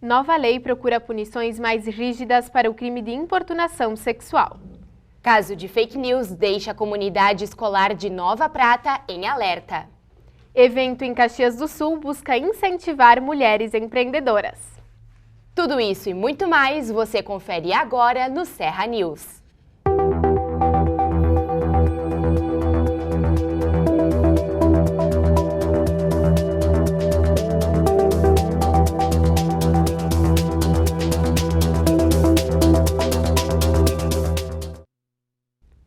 Nova lei procura punições mais rígidas para o crime de importunação sexual. Caso de fake news deixa a comunidade escolar de Nova Prata em alerta. Evento em Caxias do Sul busca incentivar mulheres empreendedoras. Tudo isso e muito mais você confere agora no Serra News.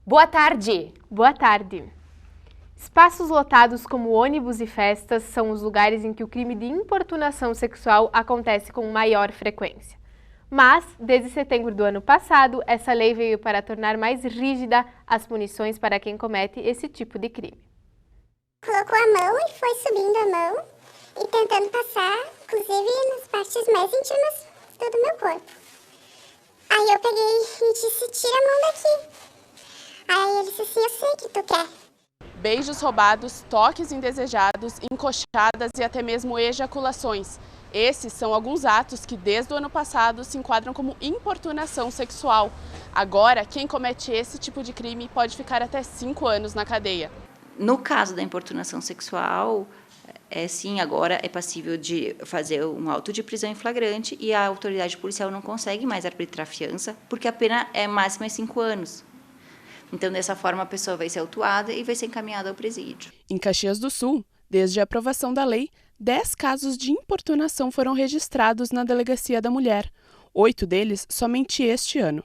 Boa tarde! Boa tarde! Espaços lotados como ônibus e festas são os lugares em que o crime de importunação sexual acontece com maior frequência. Mas, desde setembro do ano passado, essa lei veio para tornar mais rígida as punições para quem comete esse tipo de crime. Colocou a mão e foi subindo a mão e tentando passar, inclusive nas partes mais íntimas do meu corpo. Aí eu peguei e disse, tira a mão daqui. Aí ele disse assim, eu sei que tu quer. Beijos roubados, toques indesejados, encoxadas e até mesmo ejaculações. Esses são alguns atos que desde o ano passado se enquadram como importunação sexual. Agora, quem comete esse tipo de crime pode ficar até 5 anos na cadeia. No caso da importunação sexual, sim, agora é passível de fazer um auto de prisão em flagrante e a autoridade policial não consegue mais arbitrar fiança, porque a pena máxima é 5 anos. Então, dessa forma, a pessoa vai ser autuada e vai ser encaminhada ao presídio. Em Caxias do Sul, desde a aprovação da lei, 10 casos de importunação foram registrados na Delegacia da Mulher, 8 deles somente este ano.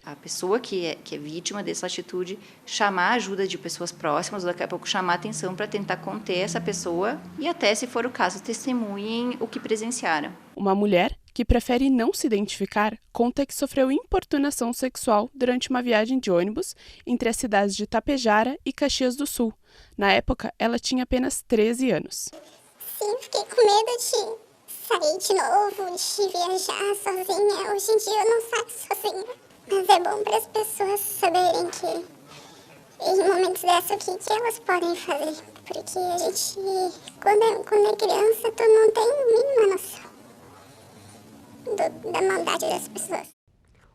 A pessoa que é vítima dessa atitude, chamar a ajuda de pessoas próximas, ou daqui a pouco chamar a atenção para tentar conter essa pessoa e até, se for o caso, testemunhem o que presenciaram. Uma mulher que prefere não se identificar conta que sofreu importunação sexual durante uma viagem de ônibus entre as cidades de Tapejara e Caxias do Sul. Na época, ela tinha apenas 13 anos. Sim, fiquei com medo de sair de novo, de viajar sozinha. Hoje em dia eu não saio sozinha. Mas é bom para as pessoas saberem que em momentos dessa o que elas podem fazer. Porque a gente, quando é criança, tu não tem a mínima noção da maldade das pessoas.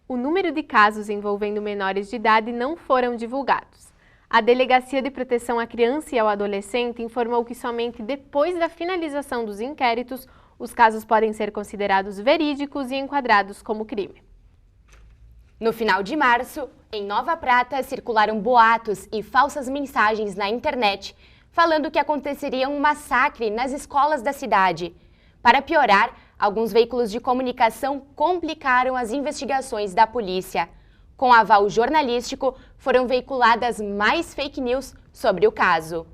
O número de casos envolvendo menores de idade não foram divulgados. A Delegacia de Proteção à Criança e ao Adolescente informou que somente depois da finalização dos inquéritos, os casos podem ser considerados verídicos e enquadrados como crime. No final de março, em Nova Prata, circularam boatos e falsas mensagens na internet, falando que aconteceria um massacre nas escolas da cidade. Para piorar, alguns veículos de comunicação complicaram as investigações da polícia. Com aval jornalístico, foram veiculadas mais fake news sobre o caso.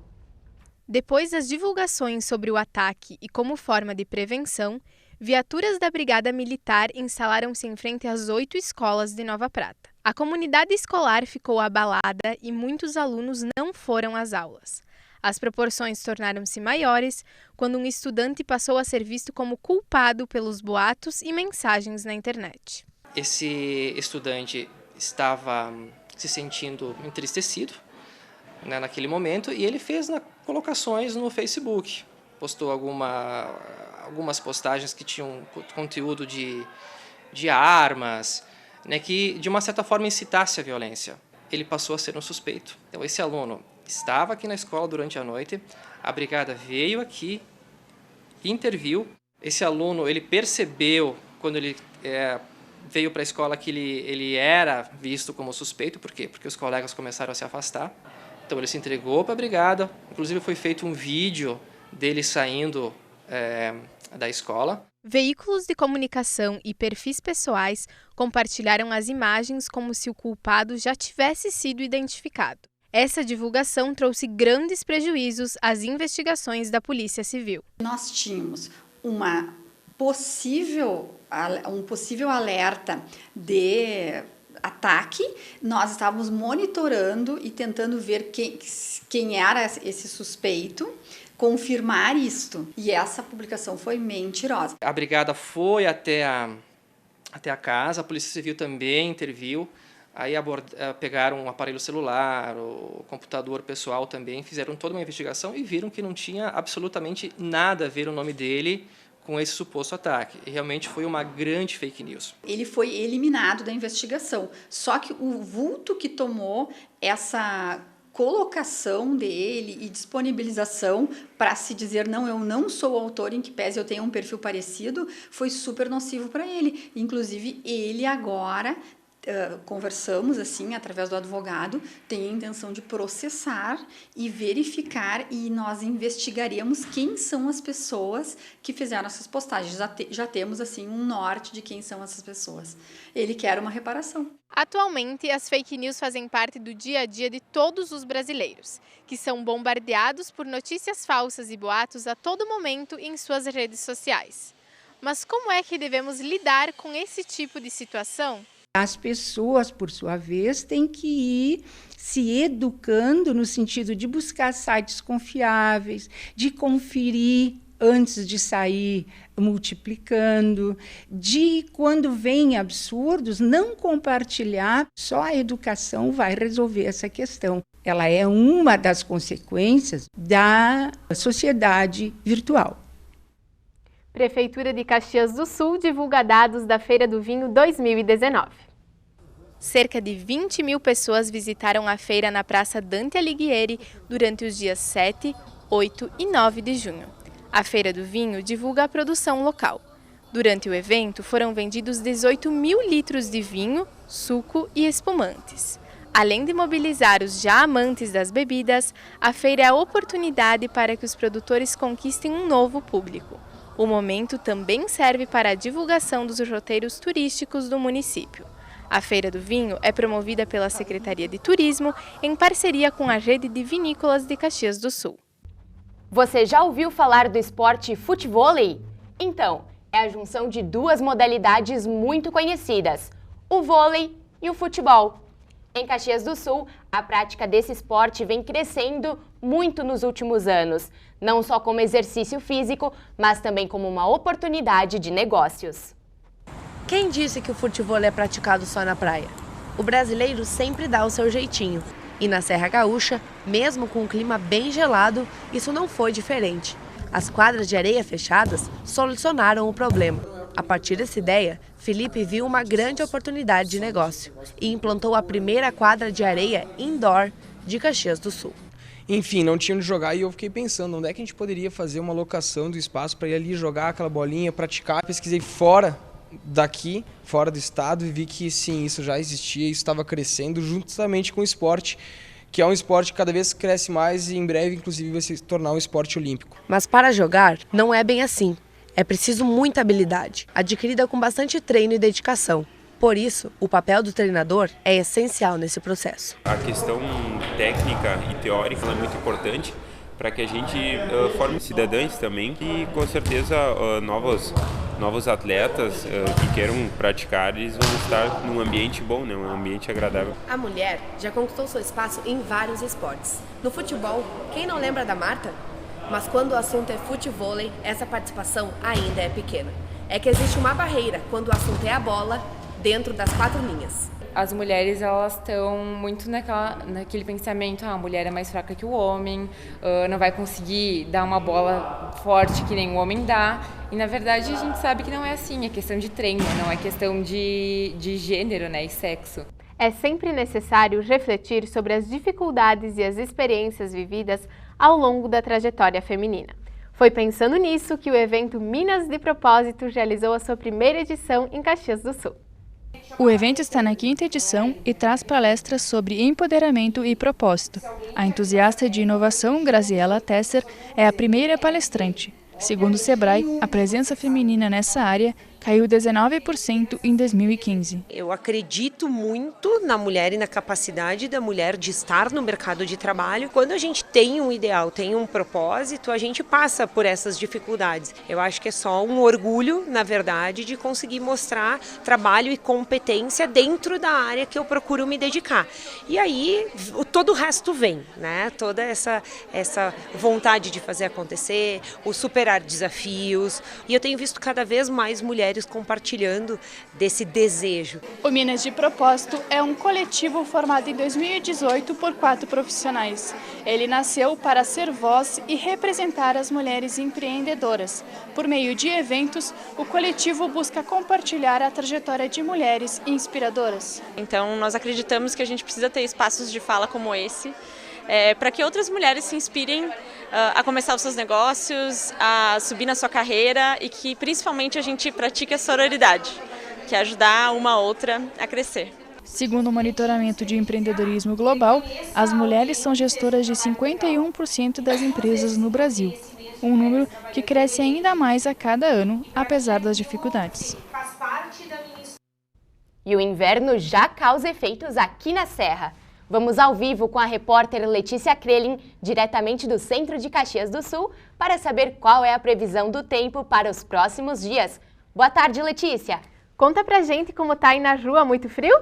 Depois das divulgações sobre o ataque e como forma de prevenção, viaturas da Brigada Militar instalaram-se em frente às 8 escolas de Nova Prata. A comunidade escolar ficou abalada e muitos alunos não foram às aulas. As proporções tornaram-se maiores quando um estudante passou a ser visto como culpado pelos boatos e mensagens na internet. Esse estudante estava se sentindo entristecido, né, naquele momento, e ele fez colocações no Facebook. Postou algumas postagens que tinham conteúdo de armas, né, que de uma certa forma incitasse a violência. Ele passou a ser um suspeito. Então esse aluno estava aqui na escola durante a noite, a brigada veio aqui, interviu. Esse aluno, ele percebeu, quando ele veio para a escola, que ele era visto como suspeito. Por quê? Porque os colegas começaram a se afastar. Então ele se entregou para a brigada, inclusive foi feito um vídeo dele saindo da escola. Veículos de comunicação e perfis pessoais compartilharam as imagens como se o culpado já tivesse sido identificado. Essa divulgação trouxe grandes prejuízos às investigações da Polícia Civil. Nós tínhamos um possível alerta de ataque, nós estávamos monitorando e tentando ver quem era esse suspeito, confirmar isto. E essa publicação foi mentirosa. A brigada foi até a casa, a Polícia Civil também interviu. Aí pegaram um aparelho celular, o computador pessoal também, fizeram toda uma investigação e viram que não tinha absolutamente nada a ver o nome dele com esse suposto ataque. E realmente foi uma grande fake news. Ele foi eliminado da investigação, só que o vulto que tomou essa colocação dele e disponibilização para se dizer não, eu não sou o autor, em que pese eu tenha um perfil parecido, foi super nocivo para ele. Inclusive, ele agora, conversamos assim, através do advogado, tem a intenção de processar e verificar, e nós investigaríamos quem são as pessoas que fizeram essas postagens. Já temos assim um norte de quem são essas pessoas. Ele quer uma reparação. Atualmente, as fake news fazem parte do dia a dia de todos os brasileiros, que são bombardeados por notícias falsas e boatos a todo momento em suas redes sociais. Mas como é que devemos lidar com esse tipo de situação? As pessoas, por sua vez, têm que ir se educando no sentido de buscar sites confiáveis, de conferir antes de sair multiplicando, de quando vem absurdos, não compartilhar. Só a educação vai resolver essa questão. Ela é uma das consequências da sociedade virtual. Prefeitura de Caxias do Sul divulga dados da Feira do Vinho 2019. Cerca de 20 mil pessoas visitaram a feira na Praça Dante Alighieri durante os dias 7, 8 e 9 de junho. A Feira do Vinho divulga a produção local. Durante o evento, foram vendidos 18 mil litros de vinho, suco e espumantes. Além de mobilizar os já amantes das bebidas, a feira é a oportunidade para que os produtores conquistem um novo público. O momento também serve para a divulgação dos roteiros turísticos do município. A Feira do Vinho é promovida pela Secretaria de Turismo em parceria com a Rede de Vinícolas de Caxias do Sul. Você já ouviu falar do esporte futevôlei? Então, é a junção de duas modalidades muito conhecidas, o vôlei e o futebol. Em Caxias do Sul, a prática desse esporte vem crescendo muito nos últimos anos, não só como exercício físico, mas também como uma oportunidade de negócios. Quem disse que o futevôlei é praticado só na praia? O brasileiro sempre dá o seu jeitinho. E na Serra Gaúcha, mesmo com um clima bem gelado, isso não foi diferente. As quadras de areia fechadas solucionaram o problema. A partir dessa ideia, Felipe viu uma grande oportunidade de negócio e implantou a primeira quadra de areia indoor de Caxias do Sul. Enfim, não tinha onde jogar e eu fiquei pensando, onde é que a gente poderia fazer uma locação do espaço para ir ali jogar aquela bolinha, praticar. Pesquisei fora daqui, fora do estado, e vi que sim, isso já existia, isso estava crescendo justamente com o esporte, que é um esporte que cada vez cresce mais e em breve, inclusive, vai se tornar um esporte olímpico. Mas para jogar, não é bem assim. É preciso muita habilidade, adquirida com bastante treino e dedicação. Por isso, o papel do treinador é essencial nesse processo. A questão técnica e teórica é muito importante para que a gente forme cidadãos também e, com certeza, novos atletas que queiram praticar, eles vão estar num ambiente bom, né? Um ambiente agradável. A mulher já conquistou seu espaço em vários esportes. No futebol, quem não lembra da Marta? Mas quando o assunto é futevôlei, essa participação ainda é pequena. É que existe uma barreira quando o assunto é a bola dentro das 4 linhas. As mulheres, elas estão muito naquele pensamento, a mulher é mais fraca que o homem, não vai conseguir dar uma bola forte que nem o homem dá. E, na verdade, a gente sabe que não é assim, é questão de treino, não é questão de gênero, né, e sexo. É sempre necessário refletir sobre as dificuldades e as experiências vividas ao longo da trajetória feminina. Foi pensando nisso que o evento Minas de Propósito realizou a sua primeira edição em Caxias do Sul. O evento está na 5ª edição e traz palestras sobre empoderamento e propósito. A entusiasta de inovação, Graziela Tesser, é a primeira palestrante. Segundo o Sebrae, a presença feminina nessa área caiu 19% em 2015. Eu acredito muito na mulher e na capacidade da mulher de estar no mercado de trabalho. Quando a gente tem um ideal, tem um propósito, a gente passa por essas dificuldades. Eu acho que é só um orgulho, na verdade, de conseguir mostrar trabalho e competência dentro da área que eu procuro me dedicar. E aí, todo o resto vem, né? Toda essa vontade de fazer acontecer, o superar desafios. E eu tenho visto cada vez mais mulheres mulheres compartilhando desse desejo. O Minas de Propósito é um coletivo formado em 2018 por 4 profissionais. Ele nasceu para ser voz e representar as mulheres empreendedoras. Por meio de eventos, o coletivo busca compartilhar a trajetória de mulheres inspiradoras. Então, nós acreditamos que a gente precisa ter espaços de fala como esse, para que outras mulheres se inspirem a começar os seus negócios, a subir na sua carreira e que principalmente a gente pratique a sororidade, que é ajudar uma a outra a crescer. Segundo o monitoramento de empreendedorismo global, as mulheres são gestoras de 51% das empresas no Brasil, um número que cresce ainda mais a cada ano, apesar das dificuldades. E o inverno já causa efeitos aqui na Serra. Vamos ao vivo com a repórter Letícia Krelin, diretamente do centro de Caxias do Sul, para saber qual é a previsão do tempo para os próximos dias. Boa tarde, Letícia. Conta pra gente como tá aí na rua, muito frio?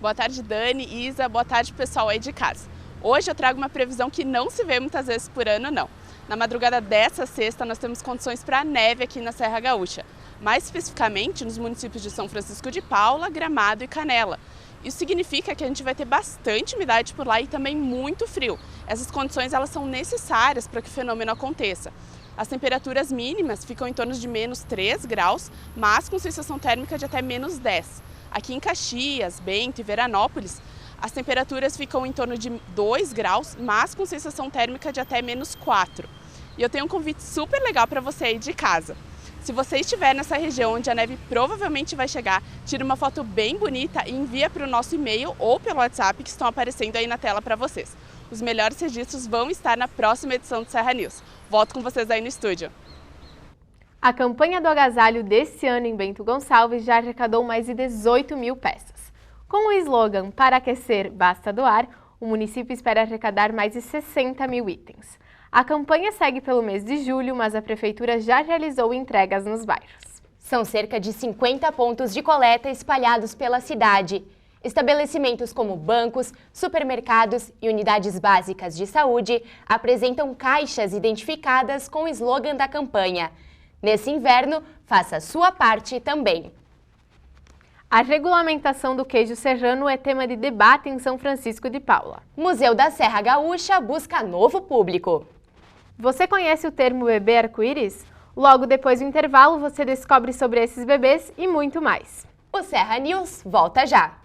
Boa tarde, Dani, Isa, boa tarde, pessoal aí de casa. Hoje eu trago uma previsão que não se vê muitas vezes por ano, não. Na madrugada dessa sexta, nós temos condições para neve aqui na Serra Gaúcha, mais especificamente nos municípios de São Francisco de Paula, Gramado e Canela. Isso significa que a gente vai ter bastante umidade por lá e também muito frio. Essas condições elas são necessárias para que o fenômeno aconteça. As temperaturas mínimas ficam em torno de -3 graus, mas com sensação térmica de até -10. Aqui em Caxias, Bento e Veranópolis, as temperaturas ficam em torno de 2 graus, mas com sensação térmica de até -4. E eu tenho um convite super legal para você aí de casa. Se você estiver nessa região onde a neve provavelmente vai chegar, tire uma foto bem bonita e envia para o nosso e-mail ou pelo WhatsApp que estão aparecendo aí na tela para vocês. Os melhores registros vão estar na próxima edição do Serra News. Volto com vocês aí no estúdio. A campanha do agasalho desse ano em Bento Gonçalves já arrecadou mais de 18 mil peças. Com o slogan "Para aquecer, basta doar", o município espera arrecadar mais de 60 mil itens. A campanha segue pelo mês de julho, mas a prefeitura já realizou entregas nos bairros. São cerca de 50 pontos de coleta espalhados pela cidade. Estabelecimentos como bancos, supermercados e unidades básicas de saúde apresentam caixas identificadas com o slogan da campanha. Nesse inverno, faça a sua parte também. A regulamentação do queijo serrano é tema de debate em São Francisco de Paula. Museu da Serra Gaúcha busca novo público. Você conhece o termo bebê arco-íris? Logo depois do intervalo, você descobre sobre esses bebês e muito mais. O Serra News volta já!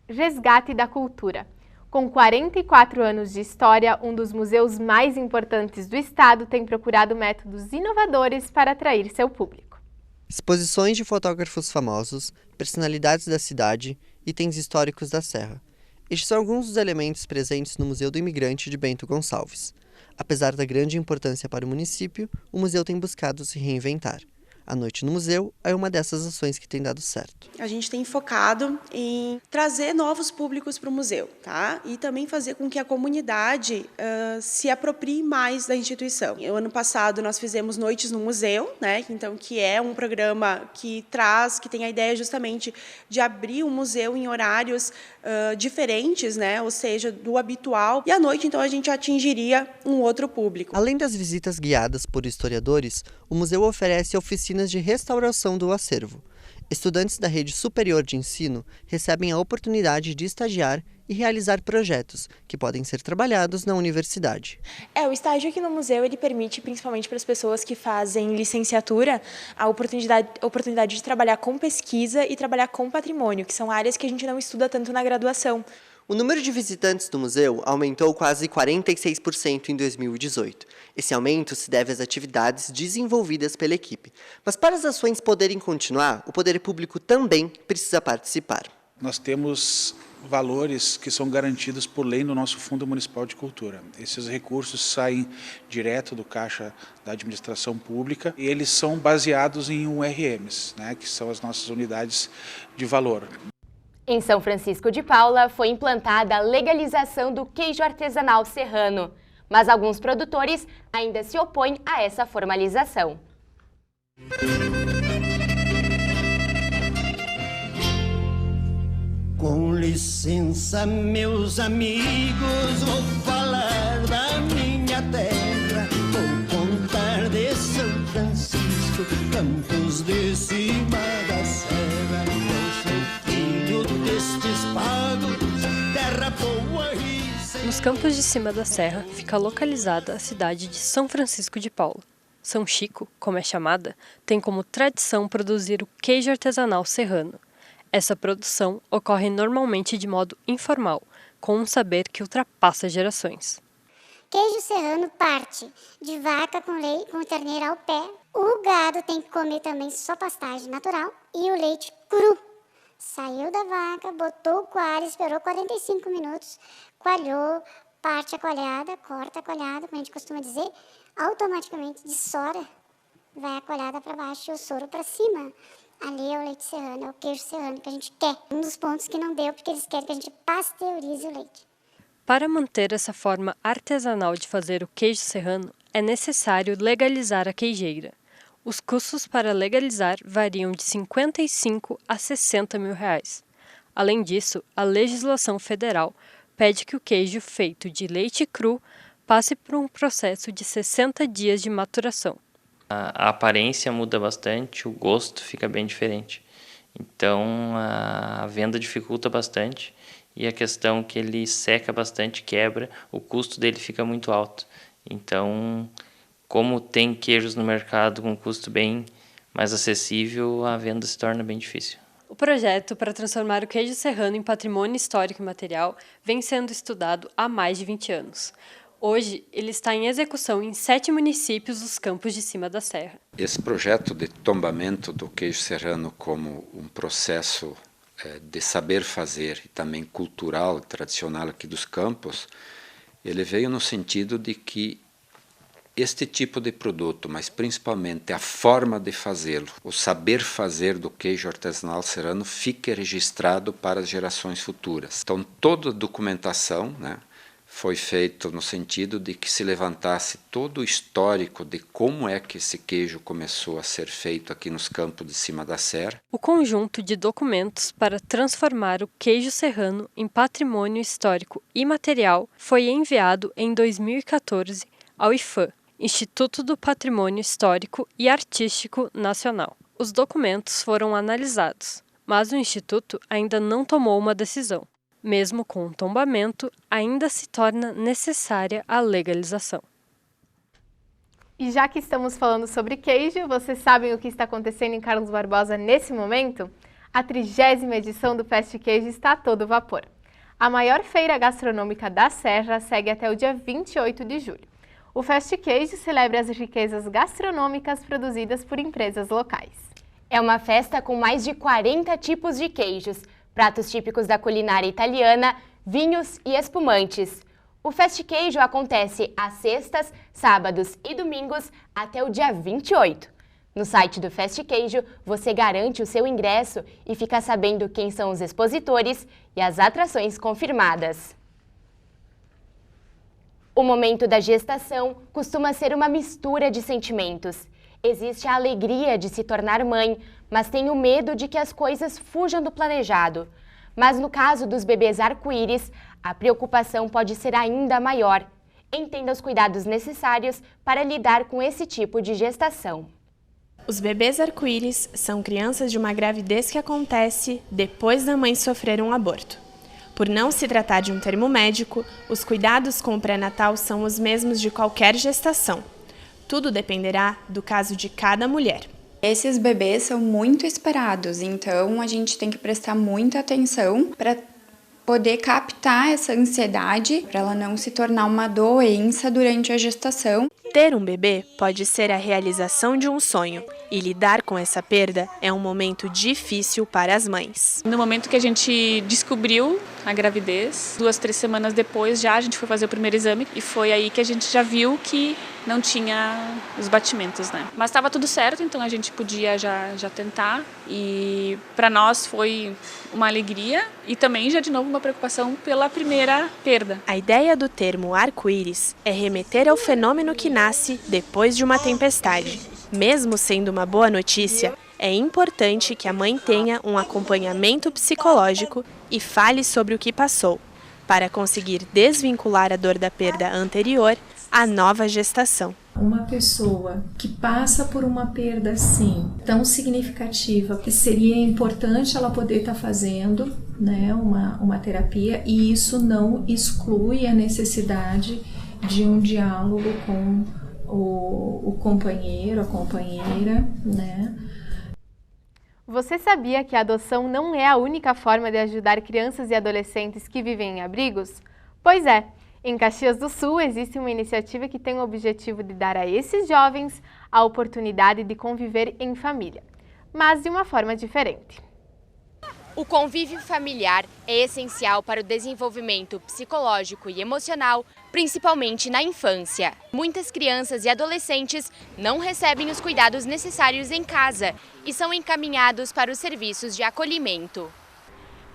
Resgate da cultura. Com 44 anos de história, um dos museus mais importantes do estado tem procurado métodos inovadores para atrair seu público. Exposições de fotógrafos famosos, personalidades da cidade, itens históricos da Serra. Estes são alguns dos elementos presentes no Museu do Imigrante de Bento Gonçalves. Apesar da grande importância para o município, o museu tem buscado se reinventar. A Noite no Museu é uma dessas ações que tem dado certo. A gente tem focado em trazer novos públicos para o museu, tá? E também fazer com que a comunidade se aproprie mais da instituição. O ano passado nós fizemos Noites no Museu, né? Então, que é um programa que tem a ideia justamente de abrir o museu em horários diferentes, né? Ou seja, do habitual. E à noite, então, a gente atingiria um outro público. Além das visitas guiadas por historiadores, o museu oferece oficinas de restauração do acervo. Estudantes da rede superior de ensino recebem a oportunidade de estagiar e realizar projetos que podem ser trabalhados na universidade. O estágio aqui no museu ele permite, principalmente para as pessoas que fazem licenciatura, a oportunidade de trabalhar com pesquisa e trabalhar com patrimônio, que são áreas que a gente não estuda tanto na graduação. O número de visitantes do museu aumentou quase 46% em 2018. Esse aumento se deve às atividades desenvolvidas pela equipe. Mas para as ações poderem continuar, o poder público também precisa participar. Nós temos valores que são garantidos por lei no nosso Fundo Municipal de Cultura. Esses recursos saem direto do caixa da administração pública e eles são baseados em URMs, né, que são as nossas unidades de valor. Em São Francisco de Paula, foi implantada a legalização do queijo artesanal serrano, mas alguns produtores ainda se opõem a essa formalização. Com licença, meus amigos, vou falar da minha terra, vou contar de São Francisco, campos de cima da serra. Nos campos de cima da serra fica localizada a cidade de São Francisco de Paula. São Chico, como é chamada, tem como tradição produzir o queijo artesanal serrano. Essa produção ocorre normalmente de modo informal, com um saber que ultrapassa gerações. Queijo serrano parte de vaca com terneira ao pé. O gado tem que comer também só pastagem natural e o leite cru. Saiu da vaca, botou o coalho, esperou 45 minutos, coalhou, parte a coalhada, corta a coalhada, como a gente costuma dizer, automaticamente de sora vai a coalhada para baixo e o soro para cima. Ali é o leite serrano, é o queijo serrano que a gente quer. Um dos pontos que não deu, porque eles querem que a gente pasteurize o leite. Para manter essa forma artesanal de fazer o queijo serrano, é necessário legalizar a queijeira. Os custos para legalizar variam de 55 a 60 mil reais. Além disso, a legislação federal pede que o queijo feito de leite cru passe por um processo de 60 dias de maturação. A aparência muda bastante, o gosto fica bem diferente. Então, a venda dificulta bastante e a questão que ele seca bastante, quebra, o custo dele fica muito alto. Então, como tem queijos no mercado com custo bem mais acessível, a venda se torna bem difícil. O projeto para transformar o queijo serrano em patrimônio histórico e material vem sendo estudado há mais de 20 anos. Hoje, ele está em execução em 7 municípios dos campos de cima da serra. Esse projeto de tombamento do queijo serrano como um processo de saber fazer e também cultural e tradicional aqui dos campos, ele veio no sentido de que este tipo de produto, mas principalmente a forma de fazê-lo, o saber fazer do queijo artesanal serrano fique registrado para as gerações futuras. Então toda a documentação, né, foi feita no sentido de que se levantasse todo o histórico de como é que esse queijo começou a ser feito aqui nos campos de cima da serra. O conjunto de documentos para transformar o queijo serrano em patrimônio histórico e material foi enviado em 2014 ao IFAM, Instituto do Patrimônio Histórico e Artístico Nacional. Os documentos foram analisados, mas o Instituto ainda não tomou uma decisão. Mesmo com o tombamento, ainda se torna necessária a legalização. E já que estamos falando sobre queijo, vocês sabem o que está acontecendo em Carlos Barbosa nesse momento? A 30ª edição do Fest Queijo está a todo vapor. A maior feira gastronômica da Serra segue até o dia 28 de julho. O Fest Queijo celebra as riquezas gastronômicas produzidas por empresas locais. É uma festa com mais de 40 tipos de queijos, pratos típicos da culinária italiana, vinhos e espumantes. O Fest Queijo acontece às sextas, sábados e domingos até o dia 28. No site do Fast Queijo, você garante o seu ingresso e fica sabendo quem são os expositores e as atrações confirmadas. O momento da gestação costuma ser uma mistura de sentimentos. Existe a alegria de se tornar mãe, mas tem o medo de que as coisas fujam do planejado. Mas no caso dos bebês arco-íris, a preocupação pode ser ainda maior. Entenda os cuidados necessários para lidar com esse tipo de gestação. Os bebês arco-íris são crianças de uma gravidez que acontece depois da mãe sofrer um aborto. Por não se tratar de um termo médico, os cuidados com o pré-natal são os mesmos de qualquer gestação. Tudo dependerá do caso de cada mulher. Esses bebês são muito esperados, então a gente tem que prestar muita atenção para poder captar essa ansiedade, para ela não se tornar uma doença durante a gestação. Ter um bebê pode ser a realização de um sonho, e lidar com essa perda é um momento difícil para as mães. No momento que a gente descobriu a gravidez, 2, 3 semanas depois a gente foi fazer o primeiro exame e foi aí que a gente já viu que não tinha os batimentos, né? Mas estava tudo certo, então a gente podia já tentar, e para nós foi uma alegria e também já de novo uma preocupação pela primeira perda. A ideia do termo arco-íris é remeter ao fenômeno que nasce depois de uma tempestade. Mesmo sendo uma boa notícia, é importante que a mãe tenha um acompanhamento psicológico e fale sobre o que passou, para conseguir desvincular a dor da perda anterior à nova gestação. Uma pessoa que passa por uma perda assim, tão significativa, que seria importante ela poder estar fazendo, né, uma terapia, e isso não exclui a necessidade de um diálogo com o companheiro, a companheira, né? Você sabia que a adoção não é a única forma de ajudar crianças e adolescentes que vivem em abrigos? Pois é, em Caxias do Sul existe uma iniciativa que tem o objetivo de dar a esses jovens a oportunidade de conviver em família, mas de uma forma diferente. O convívio familiar é essencial para o desenvolvimento psicológico e emocional, principalmente na infância. Muitas crianças e adolescentes não recebem os cuidados necessários em casa e são encaminhados para os serviços de acolhimento.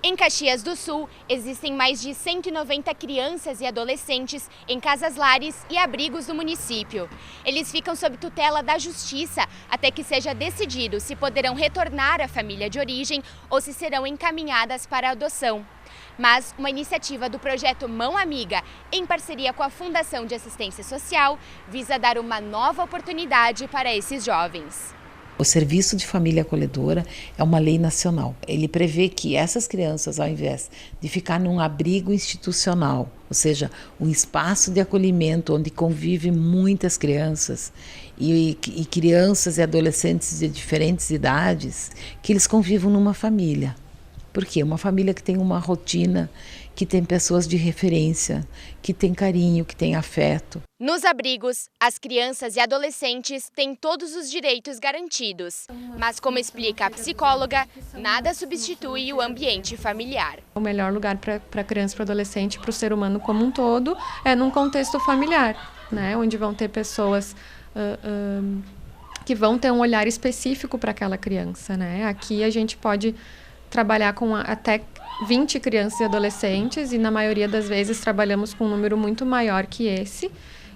Em Caxias do Sul, existem mais de 190 crianças e adolescentes em casas-lares e abrigos do município. Eles ficam sob tutela da Justiça até que seja decidido se poderão retornar à família de origem ou se serão encaminhadas para a adoção. Mas uma iniciativa do projeto Mão Amiga, em parceria com a Fundação de Assistência Social, visa dar uma nova oportunidade para esses jovens. O Serviço de Família Acolhedora é uma lei nacional. Ele prevê que essas crianças, ao invés de ficar num abrigo institucional, ou seja, um espaço de acolhimento onde convivem muitas crianças e crianças e adolescentes de diferentes idades, que eles convivam numa família. Por quê? Uma família que tem uma rotina, que tem pessoas de referência, que tem carinho, que tem afeto. Nos abrigos, as crianças e adolescentes têm todos os direitos garantidos. Mas, como explica a psicóloga, nada substitui o ambiente familiar. O melhor lugar para a criança e para o adolescente, para o ser humano como um todo, é num contexto familiar, né? Onde vão ter pessoas que vão ter um olhar específico para aquela criança, né? Aqui a gente pode trabalhar com até 20 crianças e adolescentes, e na maioria das vezes trabalhamos com um número muito maior que esse.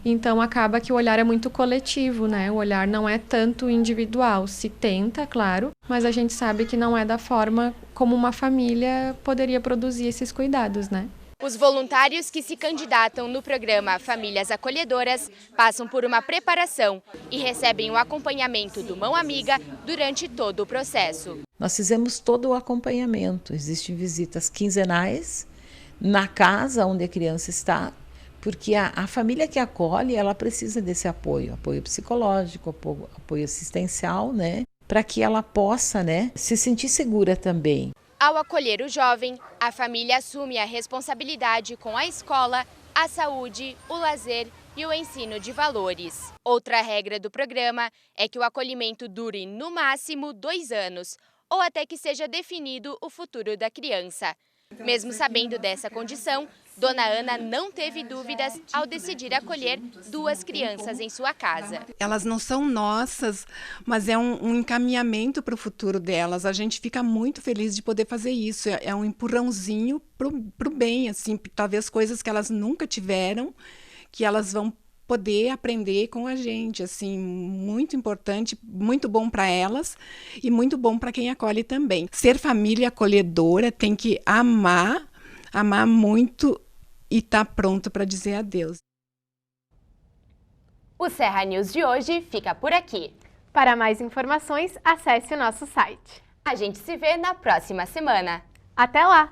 Então acaba que o olhar é muito coletivo, né? O olhar não é tanto individual. Se tenta, claro, mas a gente sabe que não é da forma como uma família poderia produzir esses cuidados, né? Os voluntários que se candidatam no programa Famílias Acolhedoras passam por uma preparação e recebem o acompanhamento do Mão Amiga durante todo o processo. Nós fizemos todo o acompanhamento. Existem visitas quinzenais na casa onde a criança está, porque a família que acolhe, ela precisa desse apoio psicológico, apoio assistencial, né? Para que ela possa, né, se sentir segura também. Ao acolher o jovem, a família assume a responsabilidade com a escola, a saúde, o lazer e o ensino de valores. Outra regra do programa é que o acolhimento dure no máximo 2 anos, ou até que seja definido o futuro da criança. Mesmo sabendo dessa condição, Dona Ana não teve dúvidas ao decidir acolher 2 crianças em sua casa. Elas não são nossas, mas é um encaminhamento para o futuro delas. A gente fica muito feliz de poder fazer isso. É um empurrãozinho pro bem, assim, talvez coisas que elas nunca tiveram, que elas vão poder aprender com a gente, assim, muito importante, muito bom para elas e muito bom para quem acolhe também. Ser família acolhedora tem que amar muito e estar pronto para dizer adeus. O Serra News de hoje fica por aqui. Para mais informações, acesse o nosso site. A gente se vê na próxima semana. Até lá!